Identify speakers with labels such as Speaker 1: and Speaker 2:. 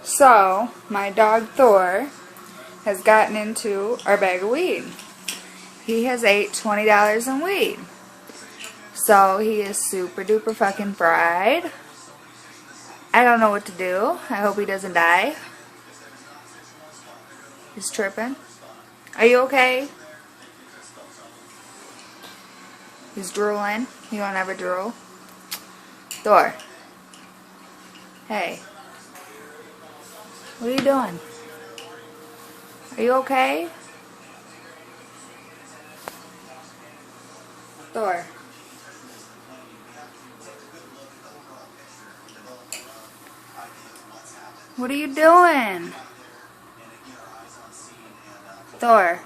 Speaker 1: So, my dog Thor has gotten into our bag of weed. He has ate $20 in weed. So, he is super duper fucking fried. I don't know what to do. I hope he doesn't die. He's tripping. Are you okay? He's drooling. He won't ever drool. Thor. Hey. What are you doing? Are you okay? Thor. What are you doing? Thor.